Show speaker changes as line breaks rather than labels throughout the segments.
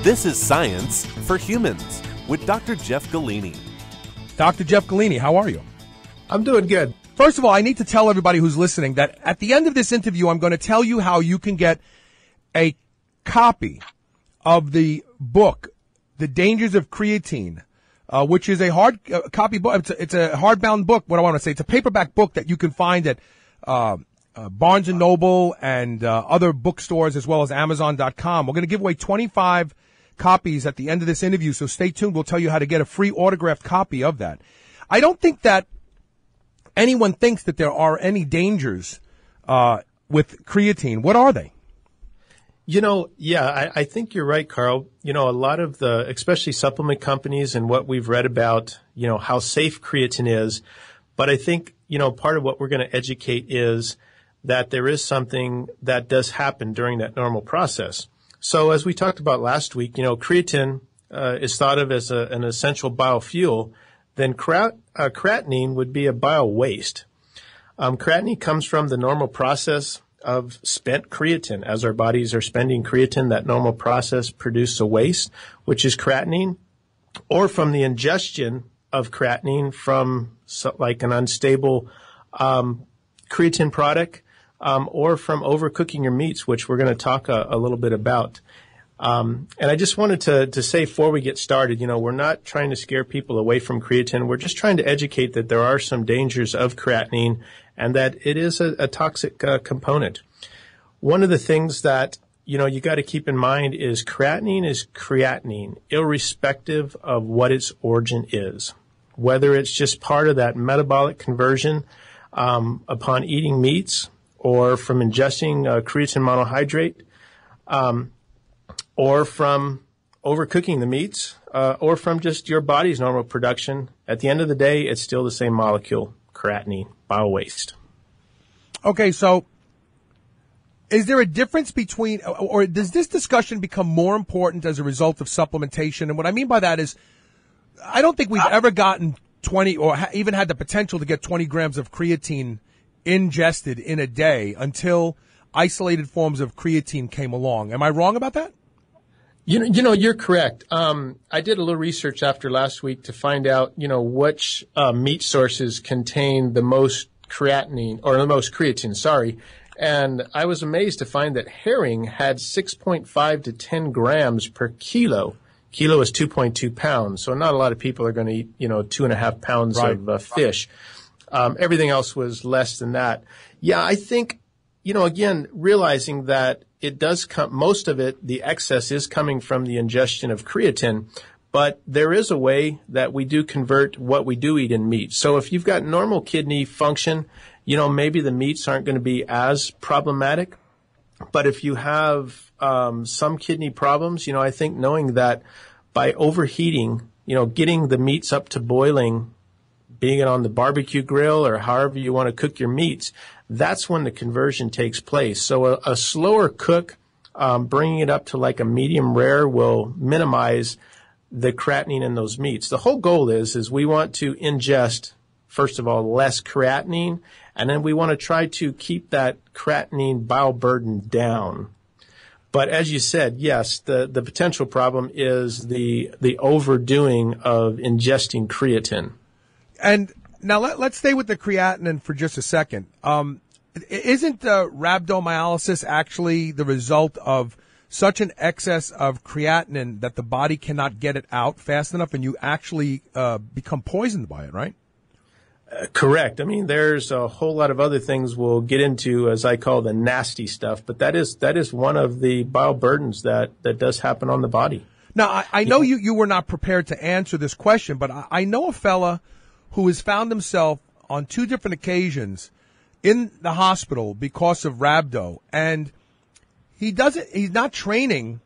This is Science for Humans with Dr. Jeff Golini.
Dr. Jeff Golini, how are you?
I'm doing good.
First of all, I need to tell everybody who's listening that at the end of this interview, I'm going to tell you how you can get a copy of the book, The Dangers of Creatinine, which is a hard copy book. It's a hardbound book. What I want to say, it's a paperback book that you can find at Barnes & Noble and other bookstores as well as Amazon.com. We're going to give away 25 copies at the end of this interview, so stay tuned. We'll tell you how to get a free autographed copy of that. I don't think that anyone thinks that there are any dangers with creatine. What are they?
I think you're right, Carl. A lot of the, especially supplement companies and what we've read about, how safe creatine is. But I think, part of what we're going to educate is that there is something that does happen during that normal process. So as we talked about last week, creatine is thought of as an essential biofuel. Then creatinine would be a bio waste. Creatinine comes from the normal process of spent creatine. As our bodies are spending creatine, that normal process produces a waste, which is creatinine, or from the ingestion of creatinine from like an unstable creatine product, or from overcooking your meats, which we're going to talk a little bit about. And I just wanted to say before we get started, we're not trying to scare people away from creatine. We're just trying to educate that there are some dangers of creatinine and that it is a toxic component. One of the things that, you got to keep in mind is creatinine is creatinine, irrespective of what its origin is. Whether it's just part of that metabolic conversion upon eating meats or from ingesting creatine monohydrate, or from overcooking the meats, or from just your body's normal production. At the end of the day, it's still the same molecule, creatinine, bio waste.
Okay, so is there a difference between, or does this discussion become more important as a result of supplementation? And what I mean by that is, I don't think we've ever gotten 20 or even had the potential to get 20 grams of creatine ingested in a day until isolated forms of creatine came along. Am I wrong about that?
You're correct. I did a little research after last week to find out, which meat sources contain the most creatinine, or the most creatine, sorry. And I was amazed to find that herring had 6.5 to 10 grams per kilo. Kilo is 2.2 pounds. So not a lot of people are going to eat, 2.5 pounds
right.
of fish. Everything else was less than that. Yeah, I think, again, realizing that it does come, most of it, the excess is coming from the ingestion of creatine, but there is a way that we do convert what we do eat in meat. So if you've got normal kidney function, maybe the meats aren't going to be as problematic. But if you have some kidney problems, I think knowing that by overheating, getting the meats up to boiling, being it on the barbecue grill or however you want to cook your meats, that's when the conversion takes place. So a slower cook, bringing it up to like a medium rare, will minimize the creatinine in those meats. The whole goal is we want to ingest, first of all, less creatinine, and then we want to try to keep that creatinine bile burden down. But as you said, yes, the potential problem is the overdoing of ingesting creatine.
And now let's stay with the creatinine for just a second. Isn't rhabdomyolysis actually the result of such an excess of creatinine that the body cannot get it out fast enough and you actually become poisoned by it, right?
Correct. I mean, there's a whole lot of other things we'll get into, as I call the nasty stuff, but that is one of the bile burdens that does happen on the body.
Now, I know you were not prepared to answer this question, but I know a fella who has found himself on 2 different occasions in the hospital because of rhabdo, and he's not training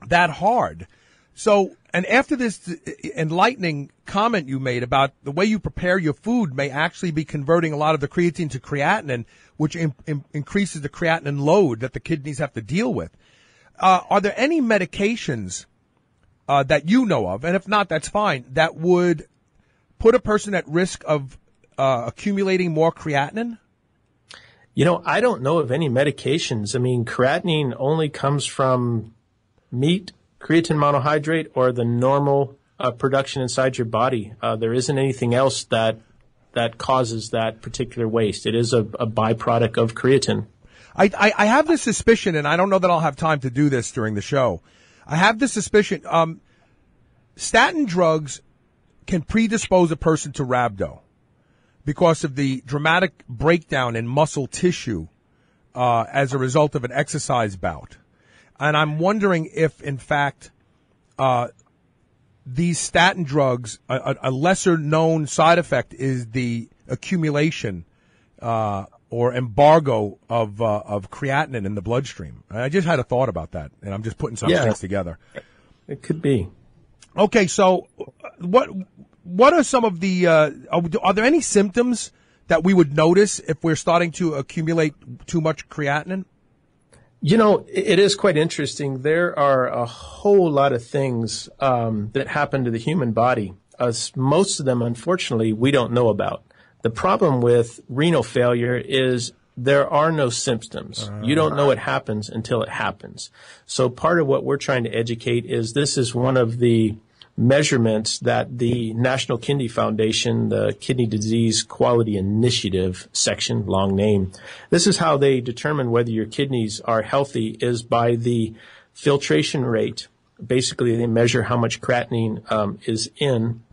that hard. So, and after this enlightening comment you made about the way you prepare your food may actually be converting a lot of the creatine to creatinine, which increases the creatinine load that the kidneys have to deal with. Are there any medications that you know of, and if not, that's fine, that would put a person at risk of accumulating more creatinine?
I don't know of any medications. I mean, creatinine only comes from meat, creatine monohydrate or the normal production inside your body. There isn't anything else that causes that particular waste. It is a byproduct of creatine.
I have this suspicion, and I don't know that I'll have time to do this during the show. I have this suspicion. Statin drugs can predispose a person to rhabdo because of the dramatic breakdown in muscle tissue as a result of an exercise bout. And I'm wondering if, in fact, these statin drugs, a lesser known side effect is the accumulation or embargo of creatinine in the bloodstream. I just had a thought about that, and I'm just putting some things together.
It could be.
Okay, so what are some of the are there any symptoms that we would notice if we're starting to accumulate too much creatinine?
You know, it is quite interesting. There are a whole lot of things that happen to the human body. Most of them, unfortunately, we don't know about. The problem with renal failure is there are no symptoms. You don't know it happens until it happens. So part of what we're trying to educate is this is one of the measurements that the National Kidney Foundation, the Kidney Disease Quality Initiative section, long name, this is how they determine whether your kidneys are healthy is by the filtration rate. Basically, they measure how much creatinine is in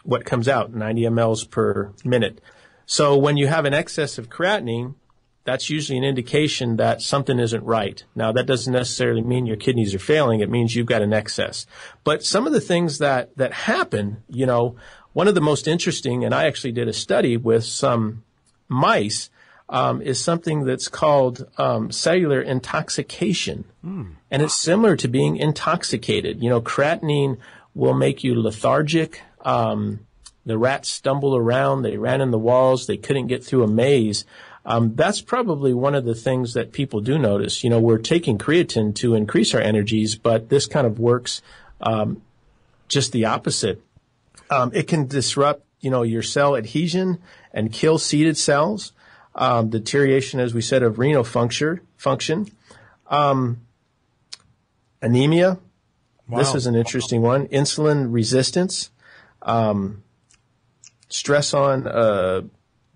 what comes out, 90 mLs per minute. So when you have an excess of creatinine, that's usually an indication that something isn't right. Now, that doesn't necessarily mean your kidneys are failing. It means you've got an excess. But some of the things that happen, you know, one of the most interesting, and I actually did a study with some mice, is something that's called cellular intoxication. And it's similar to being intoxicated. You know, creatinine will make you lethargic. The rats stumbled around. They ran in the walls. They couldn't get through a maze. That's probably one of the things that people do notice. You know, we're taking creatine to increase our energies, but this kind of works just the opposite. It can disrupt, you know, your cell adhesion and kill seeded cells. Deterioration, as we said, of renal function. Anemia. Wow. This is an interesting one. Insulin resistance. Stress on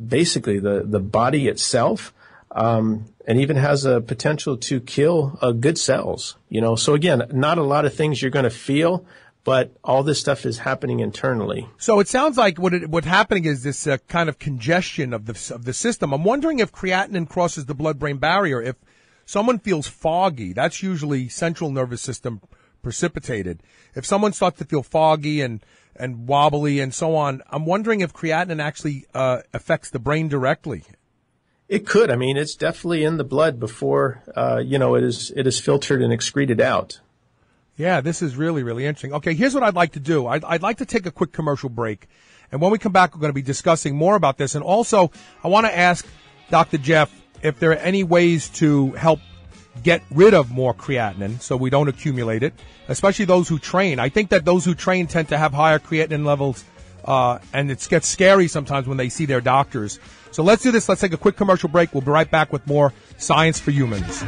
basically the body itself, and even has a potential to kill good cells. You know, so again, not a lot of things you're going to feel, but all this stuff is happening internally.
So it sounds like what's happening is this kind of congestion of the system. I'm wondering if creatinine crosses the blood-brain barrier. If someone feels foggy, that's usually central nervous system precipitated. If someone starts to feel foggy and wobbly and so on, I'm wondering if creatinine actually affects the brain directly.
It could. I mean, it's definitely in the blood before it is filtered and excreted out.
Yeah, this is really, really interesting. Okay, here's what I'd like to do. I'd like to take a quick commercial break, and when we come back, we're going to be discussing more about this. And also, I want to ask Dr. Jeff if there are any ways to help get rid of more creatinine so we don't accumulate it, especially those who train. I think that those who train tend to have higher creatinine levels, and it gets scary sometimes when they see their doctors. So let's do this. Let's take a quick commercial break. We'll be right back with more Science for Humans.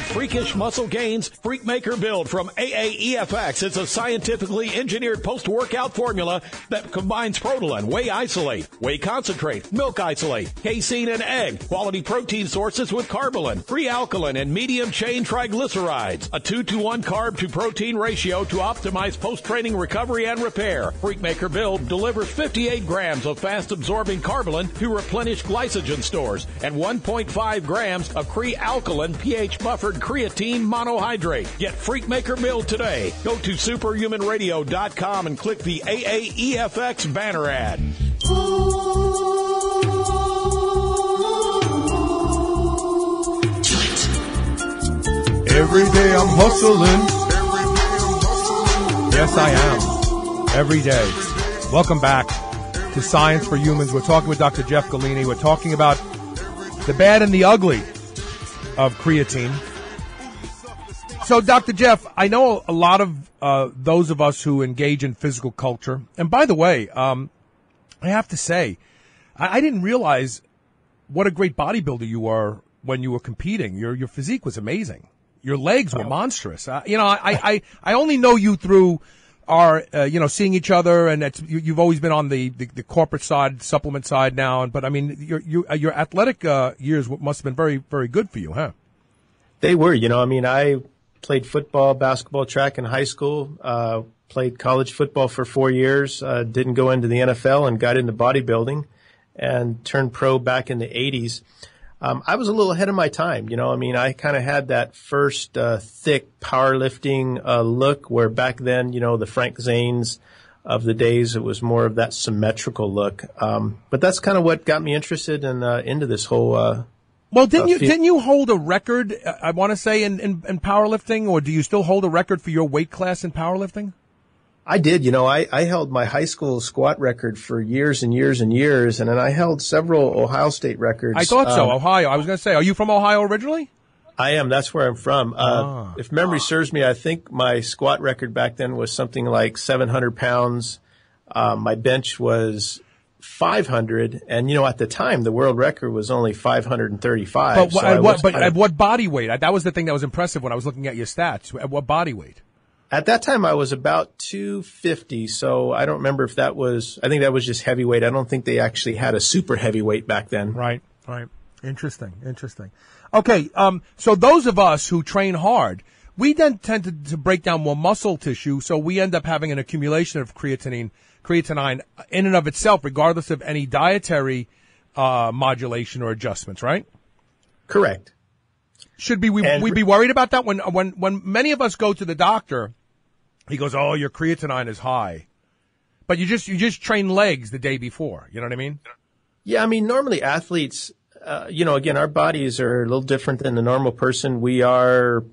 Freakish muscle gains? Freakmaker Build from AAEFX is a scientifically engineered post-workout formula that combines Protolan, whey isolate, whey concentrate, milk isolate, casein and egg, quality protein sources with carbolin, free alkaline, and medium-chain triglycerides. A 2-to-1 carb-to-protein ratio to optimize post-training recovery and repair. Freakmaker Build delivers 58 grams of fast-absorbing carbolin to replenish glycogen stores and 1.5 grams of pre-alkaline pH-buffered creatine monohydrate. Get Freakmaker Build today. Go to superhumanradio.com and click the AAEFX banner ad.
Every day I'm hustling. Yes, I am. Every day. Welcome back to Science for Humans. We're talking with Dr. Jeff Golini. We're talking about the bad and the ugly of creatine. So, Dr. Jeff, I know a lot of those of us who engage in physical culture. And by the way, I have to say, I didn't realize what a great bodybuilder you were when you were competing. Your physique was amazing. Your legs were monstrous. I only know you through our, seeing each other, and you've always been on the corporate side, supplement side now. But I mean, your athletic years must have been very, very good for you, huh?
They were. I played football, basketball, track in high school. Played college football for 4 years. Didn't go into the NFL and got into bodybuilding, and turned pro back in the 80s. I was a little ahead of my time. I kind of had that first thick powerlifting look, where back then, the Frank Zanes of the days, it was more of that symmetrical look. But that's kind of what got me interested in into this whole.
Well, didn't you hold a record? I want to say in powerlifting, or do you still hold a record for your weight class in powerlifting?
I did. I held my high school squat record for years and years and years, and then I held several Ohio State records.
I thought so, Ohio. I was going to say, are you from Ohio originally?
I am. That's where I'm from. If memory serves me, I think my squat record back then was something like 700 pounds. My bench was 500, and at the time the world record was only 535.
But at what body weight? That was the thing that was impressive when I was looking at your stats. At what body weight?
At that time, I was about 250, so I don't remember if that was – I think that was just heavyweight. I don't think they actually had a super heavyweight back then.
Right. Interesting. Okay, so those of us who train hard, we then tend to break down more muscle tissue, so we end up having an accumulation of creatinine in and of itself, regardless of any dietary modulation or adjustments, right?
Correct.
Should we be worried about that? When many of us go to the doctor, he goes, "Oh, your creatinine is high," but you just train legs the day before. You know what I mean?
Yeah, normally athletes, again, our bodies are a little different than the normal person. We are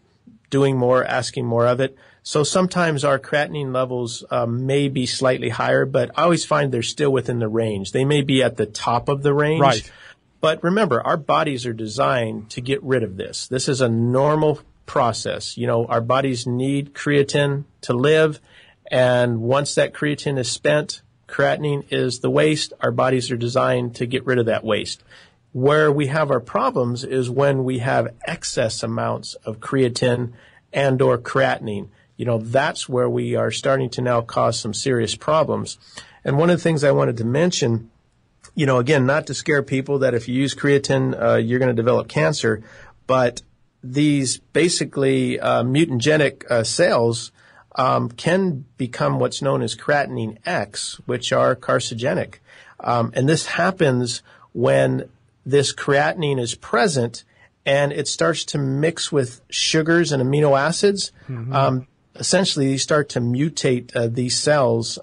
doing more, asking more of it. So sometimes our creatinine levels may be slightly higher, but I always find they're still within the range. They may be at the top of the range.
Right.
But remember, our bodies are designed to get rid of this. This is a normal process. Our bodies need creatine to live. And once that creatine is spent, creatinine is the waste. Our bodies are designed to get rid of that waste. Where we have our problems is when we have excess amounts of creatine and or creatinine. That's where we are starting to now cause some serious problems. And one of the things I wanted to mention, again, not to scare people that if you use creatine, you're going to develop cancer, but these basically mutagenic cells can become what's known as creatinine X, which are carcinogenic. And this happens when this creatinine is present and it starts to mix with sugars and amino acids. Mm-hmm. Essentially, you start to mutate these cells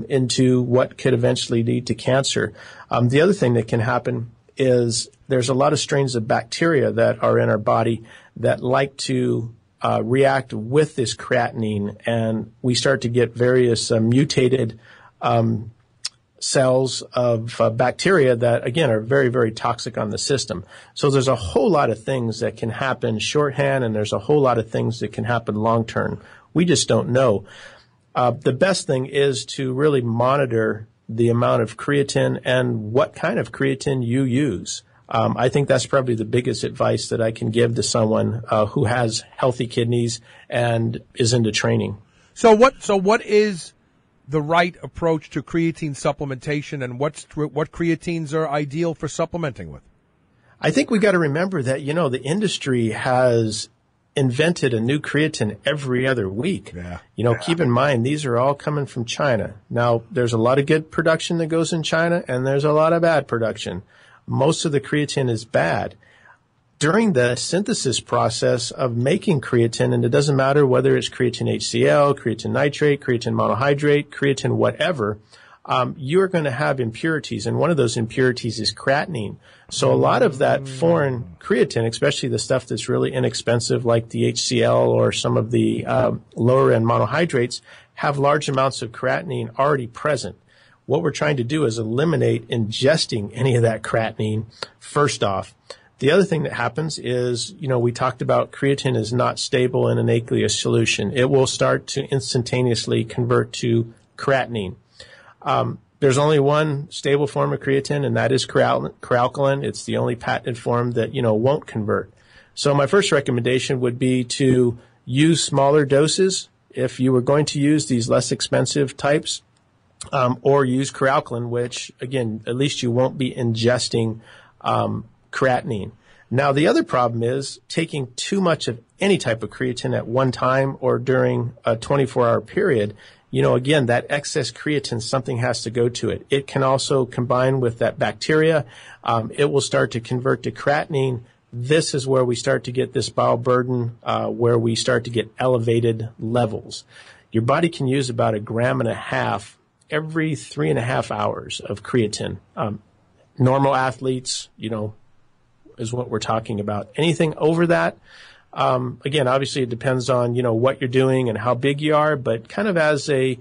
into what could eventually lead to cancer. The other thing that can happen is there's a lot of strains of bacteria that are in our body that like to react with this creatinine, and we start to get various mutated cells of bacteria that, again, are very, very toxic on the system. So there's a whole lot of things that can happen shorthand, and there's a whole lot of things that can happen long term. We just don't know. The best thing is to really monitor the amount of creatine and what kind of creatine you use. I think that's probably the biggest advice that I can give to someone who has healthy kidneys and is into training.
So what is the right approach to creatine supplementation, and what creatines are ideal for supplementing with?
I think we got to remember that, the industry has invented a new creatine every other week.
Yeah.
Keep in mind, these are all coming from China. Now, there's a lot of good production that goes in China, and there's a lot of bad production. Most of the creatine is bad. During the synthesis process of making creatine, and it doesn't matter whether it's creatine HCl, creatine nitrate, creatine monohydrate, creatine whatever, you're going to have impurities, and one of those impurities is creatinine. So a lot of that foreign creatine, especially the stuff that's really inexpensive like the HCl or some of the lower-end monohydrates, have large amounts of creatinine already present. What we're trying to do is eliminate ingesting any of that creatinine first off. The other thing that happens is, we talked about creatine is not stable in an aqueous solution. It will start to instantaneously convert to creatinine. There's only one stable form of creatine, and that is crealkaline. It's the only patented form that, won't convert. So my first recommendation would be to use smaller doses if you were going to use these less expensive types, or use crealkaline, which, again, at least you won't be ingesting creatinine. Now, the other problem is taking too much of any type of creatine at one time or during a 24-hour period. Again, that excess creatine, something has to go to it. It can also combine with that bacteria. It will start to convert to creatinine. This is where we start to get this bowel burden, where we start to get elevated levels. Your body can use about 1.5 grams every 3.5 hours of creatine. Normal athletes, is what we're talking about. Anything over that, again, obviously it depends on, what you're doing and how big you are, but kind of as a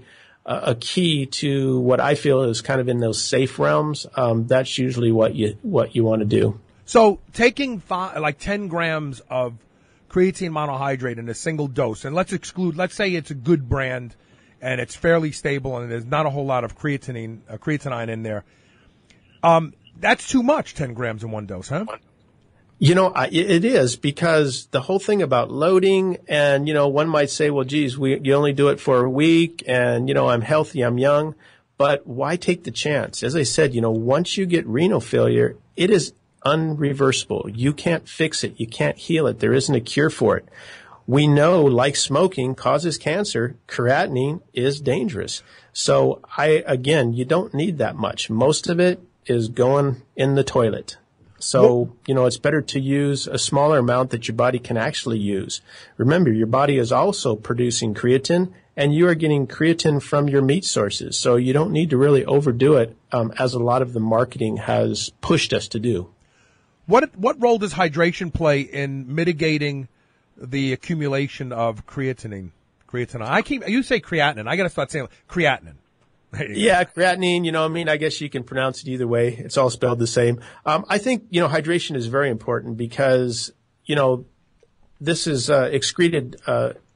key to what I feel is kind of in those safe realms, that's usually what you want to do.
So taking 10 grams of creatine monohydrate in a single dose, and let's say it's a good brand and it's fairly stable and there's not a whole lot of creatinine in there. That's too much, 10 grams in one dose, huh?
It is, because the whole thing about loading, and, one might say, well, geez, you only do it for a week and, I'm healthy, I'm young, but why take the chance? As I said, once you get renal failure, it is unreversible. You can't fix it. You can't heal it. There isn't a cure for it. We know, like smoking causes cancer, creatinine is dangerous. So you don't need that much. Most of it is going in the toilet. So, it's better to use a smaller amount that your body can actually use. Remember, your body is also producing creatine, and you are getting creatine from your meat sources. So you don't need to really overdo it, as a lot of the marketing has pushed us to do.
What role does hydration play in mitigating the accumulation of creatinine? You say creatinine. I got to start saying creatinine.
Yeah, creatinine, I guess you can pronounce it either way. It's all spelled the same. I think, hydration is very important because, this is excreted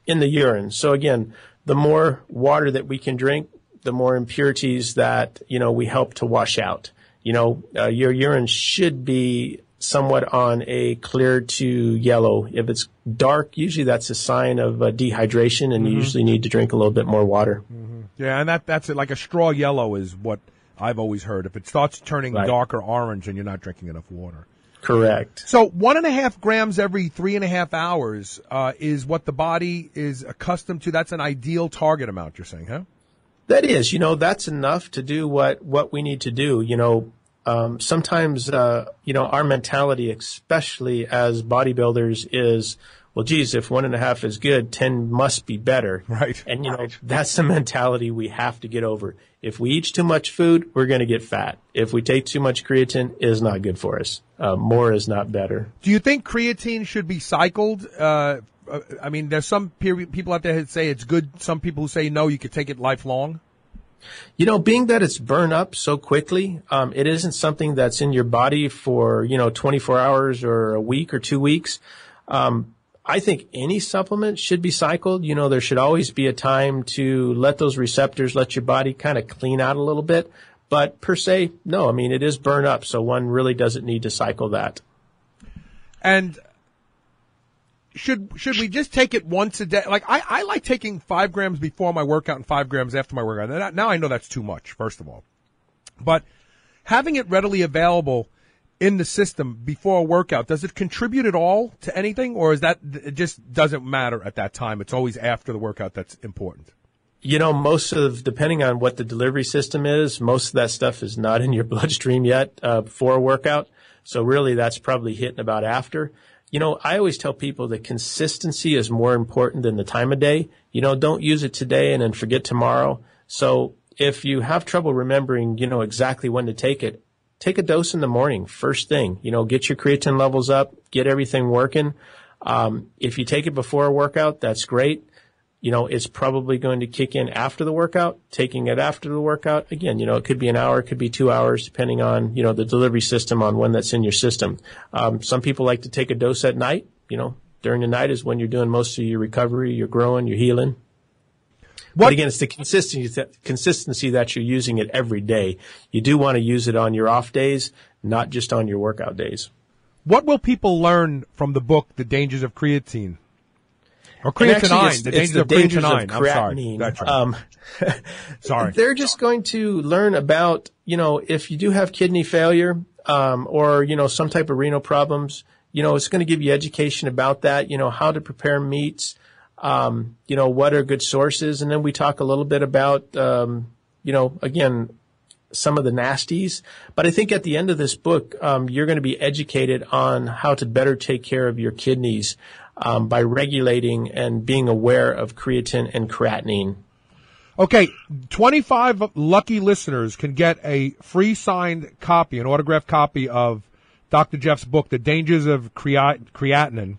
in the urine. So again, the more water that we can drink, the more impurities that, we help to wash out. Your urine should be somewhat on a clear to yellow. If it's dark, usually that's a sign of dehydration, and you usually need to drink a little bit more water.
Mm-hmm. Yeah, and that's it. Like a straw yellow is what I've always heard. If it starts turning darker orange and you're not drinking enough water.
Correct.
So 1.5 grams every 3.5 hours is what the body is accustomed to. That's an ideal target amount, you're saying, huh?
That is. That's enough to do what we need to do. Sometimes, our mentality, especially as bodybuilders, is, well, geez, if 1.5 is good, 10 must be better.
Right.
And, that's the mentality we have to get over. If we eat too much food, we're going to get fat. If we take too much creatine, it is not good for us. More is not better.
Do you think creatine should be cycled? There's some people out there who say it's good. Some people who say, no, you could take it lifelong.
Being that it's burned up so quickly, it isn't something that's in your body for, 24 hours or a week or 2 weeks. I think any supplement should be cycled. There should always be a time to let those receptors, let your body kind of clean out a little bit. But per se, no, it is burned up, so one really doesn't need to cycle that.
And should we just take it once a day? Like I like taking 5 grams before my workout and 5 grams after my workout. Now I know that's too much, first of all. But having it readily available in the system before a workout, does it contribute at all to anything, or is that it just doesn't matter at that time? It's always after the workout that's important.
Depending on what the delivery system is, most of that stuff is not in your bloodstream yet before a workout. So really that's probably hitting about after. I always tell people that consistency is more important than the time of day. Don't use it today and then forget tomorrow. So if you have trouble remembering, exactly when to take it, take a dose in the morning, first thing. Get your creatine levels up, get everything working. If you take it before a workout, that's great. It's probably going to kick in after the workout. Taking it after the workout, again, it could be an hour, it could be 2 hours, depending on, the delivery system on when that's in your system. Some people like to take a dose at night. During the night is when you're doing most of your recovery, you're growing, you're healing. But again, it's the consistency that you're using it every day. You do want to use it on your off days, not just on your workout days.
What will people learn from the book, The Dangers of Creatine? Or Creatinine, The Dangers of Creatinine.
I'm sorry.
That's right. Sorry.
They're just going to learn about, if you do have kidney failure, or, some type of renal problems, it's going to give you education about that, how to prepare meats, what are good sources. And then we talk a little bit about, again, some of the nasties. But I think at the end of this book, you're going to be educated on how to better take care of your kidneys, by regulating and being aware of creatine and creatinine.
Okay, 25 lucky listeners can get a free signed copy, an autographed copy of Dr. Jeff's book, The Dangers of Creatinine.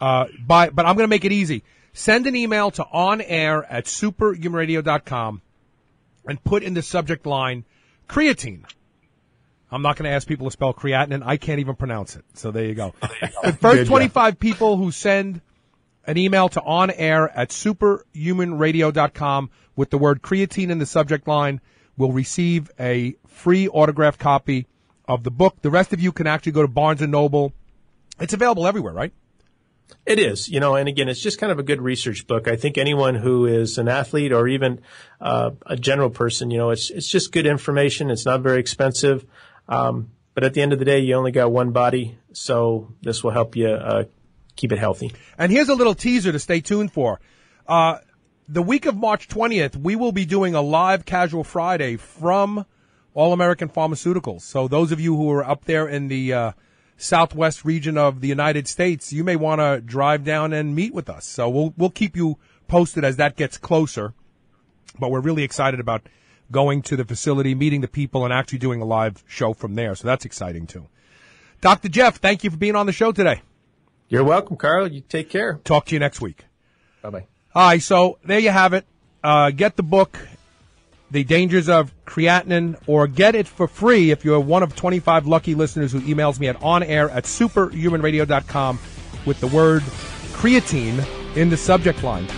But I'm going to make it easy. Send an email to onair@superhumanradio.com and put in the subject line creatine. I'm not going to ask people to spell creatinine. I can't even pronounce it. So there you go. The first 25 people who send an email to onair@superhumanradio.com with the word creatine in the subject line will receive a free autographed copy of the book. The rest of you can actually go to Barnes & Noble. It's available everywhere, right?
It is, and again, it's just kind of a good research book. I think anyone who is an athlete or even a general person, it's just good information. It's not very expensive. But at the end of the day, you only got one body, so this will help you keep it healthy.
And here's a little teaser to stay tuned for. The week of March 20th, we will be doing a live Casual Friday from All American Pharmaceuticals. So those of you who are up there in the southwest region of the United States, you may want to drive down and meet with us. So we'll keep you posted as that gets closer. But we're really excited about going to the facility, meeting the people, and actually doing a live show from there. So that's exciting, too. Dr. Jeff, thank you for being on the show today.
You're welcome, Carl. You take care.
Talk to you next week.
Bye-bye.
All right, so there you have it. Get the book, The Dangers of Creatinine, or get it for free if you're one of 25 lucky listeners who emails me at onair@superhumanradio.com with the word creatine in the subject line.